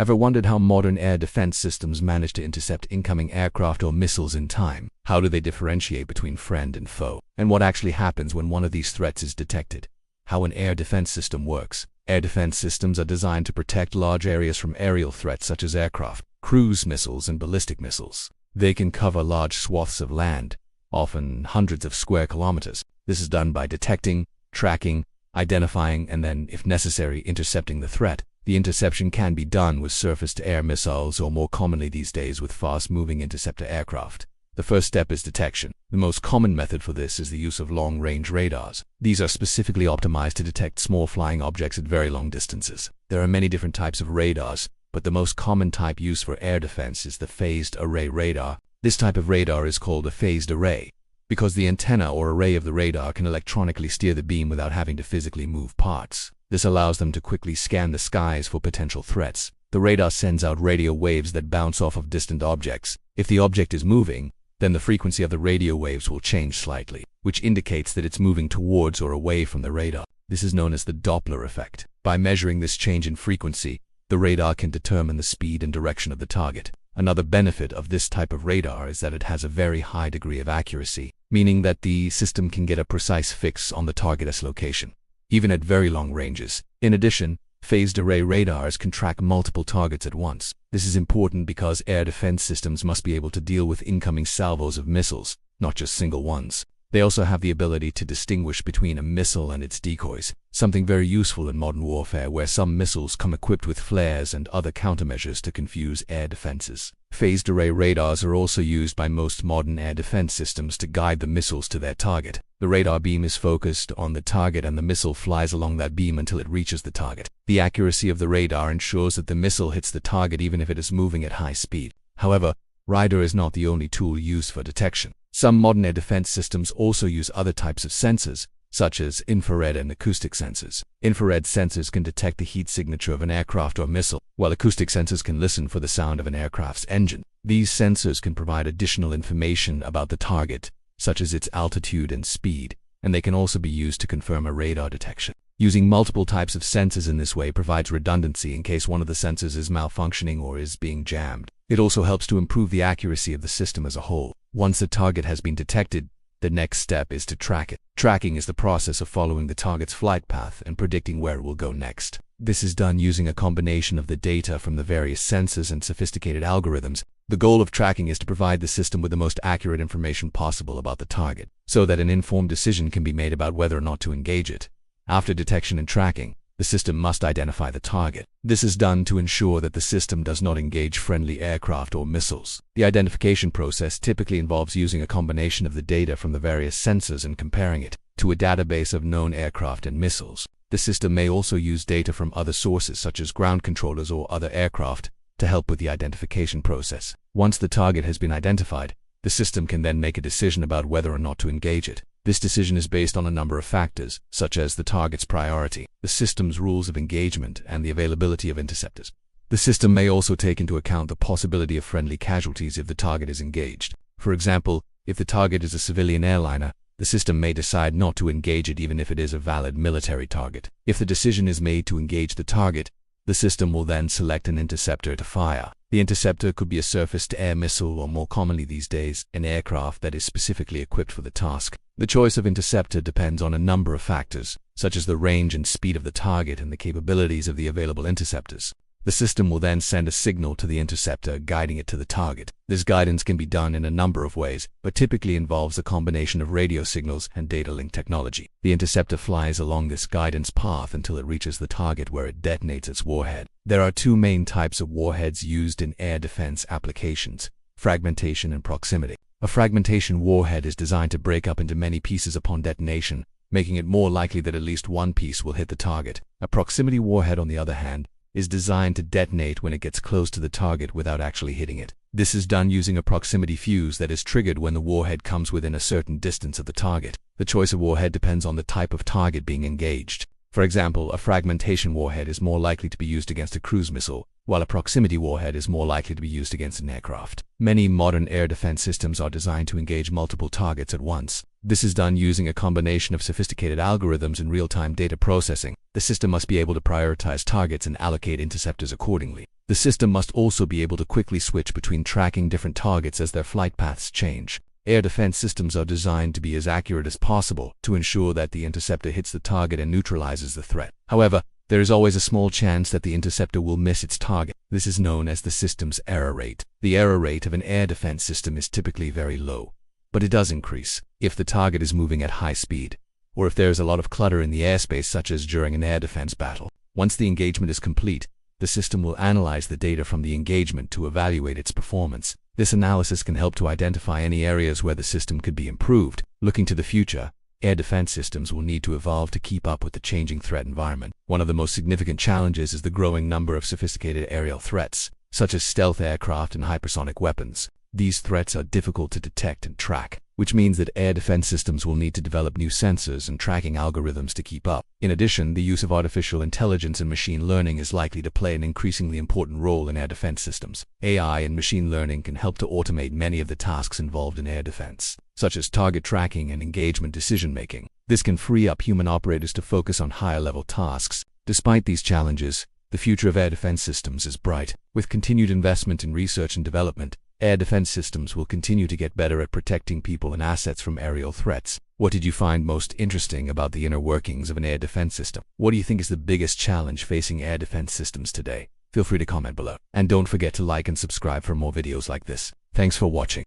Ever wondered how modern air defense systems manage to intercept incoming aircraft or missiles in time? How do they differentiate between friend and foe? And what actually happens when one of these threats is detected? How an air defense system works. Air defense systems are designed to protect large areas from aerial threats such as aircraft, cruise missiles, and ballistic missiles. They can cover large swaths of land, often hundreds of square kilometers. This is done by detecting, tracking, identifying, and then, if necessary, intercepting the threat. The interception can be done with surface-to-air missiles or more commonly these days with fast-moving interceptor aircraft. The first step is detection. The most common method for this is the use of long-range radars. These are specifically optimized to detect small flying objects at very long distances. There are many different types of radars, but the most common type used for air defense is the phased array radar. This type of radar is called a phased array because the antenna or array of the radar can electronically steer the beam without having to physically move parts. This allows them to quickly scan the skies for potential threats. The radar sends out radio waves that bounce off of distant objects. If the object is moving, then the frequency of the radio waves will change slightly, which indicates that it's moving towards or away from the radar. This is known as the Doppler effect. By measuring this change in frequency, the radar can determine the speed and direction of the target. Another benefit of this type of radar is that it has a very high degree of accuracy, meaning that the system can get a precise fix on the target's location, even at very long ranges. In addition, phased array radars can track multiple targets at once. This is important because air defense systems must be able to deal with incoming salvos of missiles, not just single ones. They also have the ability to distinguish between a missile and its decoys, something very useful in modern warfare where some missiles come equipped with flares and other countermeasures to confuse air defenses. Phased array radars are also used by most modern air defense systems to guide the missiles to their target. The radar beam is focused on the target and the missile flies along that beam until it reaches the target. The accuracy of the radar ensures that the missile hits the target even if it is moving at high speed. However, radar is not the only tool used for detection. Some modern air defense systems also use other types of sensors, such as infrared and acoustic sensors. Infrared sensors can detect the heat signature of an aircraft or missile, while acoustic sensors can listen for the sound of an aircraft's engine. These sensors can provide additional information about the target, such as its altitude and speed, and they can also be used to confirm a radar detection. Using multiple types of sensors in this way provides redundancy in case one of the sensors is malfunctioning or is being jammed. It also helps to improve the accuracy of the system as a whole. Once a target has been detected, the next step is to track it. Tracking is the process of following the target's flight path and predicting where it will go next. This is done using a combination of the data from the various sensors and sophisticated algorithms. The goal of tracking is to provide the system with the most accurate information possible about the target, so that an informed decision can be made about whether or not to engage it. After detection and tracking, the system must identify the target. This is done to ensure that the system does not engage friendly aircraft or missiles. The identification process typically involves using a combination of the data from the various sensors and comparing it to a database of known aircraft and missiles. The system may also use data from other sources such as ground controllers or other aircraft to help with the identification process. Once the target has been identified, the system can then make a decision about whether or not to engage it. This decision is based on a number of factors, such as the target's priority, the system's rules of engagement, and the availability of interceptors. The system may also take into account the possibility of friendly casualties if the target is engaged. For example, if the target is a civilian airliner, the system may decide not to engage it even if it is a valid military target. If the decision is made to engage the target, the system will then select an interceptor to fire. The interceptor could be a surface-to-air missile or more commonly these days, an aircraft that is specifically equipped for the task. The choice of interceptor depends on a number of factors, such as the range and speed of the target and the capabilities of the available interceptors. The system will then send a signal to the interceptor, guiding it to the target. This guidance can be done in a number of ways, but typically involves a combination of radio signals and data link technology. The interceptor flies along this guidance path until it reaches the target where it detonates its warhead. There are two main types of warheads used in air defense applications: fragmentation and proximity. A fragmentation warhead is designed to break up into many pieces upon detonation, making it more likely that at least one piece will hit the target. A proximity warhead, on the other hand, is designed to detonate when it gets close to the target without actually hitting it. This is done using a proximity fuse that is triggered when the warhead comes within a certain distance of the target. The choice of warhead depends on the type of target being engaged. For example, a fragmentation warhead is more likely to be used against a cruise missile, while a proximity warhead is more likely to be used against an aircraft. Many modern air defense systems are designed to engage multiple targets at once. This is done using a combination of sophisticated algorithms and real-time data processing. The system must be able to prioritize targets and allocate interceptors accordingly. The system must also be able to quickly switch between tracking different targets as their flight paths change. Air defense systems are designed to be as accurate as possible to ensure that the interceptor hits the target and neutralizes the threat. However, there is always a small chance that the interceptor will miss its target. This is known as the system's error rate. The error rate of an air defense system is typically very low, but it does increase if the target is moving at high speed, or if there is a lot of clutter in the airspace, such as during an air defense battle. Once the engagement is complete, the system will analyze the data from the engagement to evaluate its performance. This analysis can help to identify any areas where the system could be improved. Looking to the future, air defense systems will need to evolve to keep up with the changing threat environment. One of the most significant challenges is the growing number of sophisticated aerial threats, such as stealth aircraft and hypersonic weapons. These threats are difficult to detect and track, which means that air defense systems will need to develop new sensors and tracking algorithms to keep up. In addition, the use of artificial intelligence and machine learning is likely to play an increasingly important role in air defense systems. AI and machine learning can help to automate many of the tasks involved in air defense, such as target tracking and engagement decision-making. This can free up human operators to focus on higher-level tasks. Despite these challenges, the future of air defense systems is bright. With continued investment in research and development, air defense systems will continue to get better at protecting people and assets from aerial threats. What did you find most interesting about the inner workings of an air defense system? What do you think is the biggest challenge facing air defense systems today? Feel free to comment below. And don't forget to like and subscribe for more videos like this. Thanks for watching.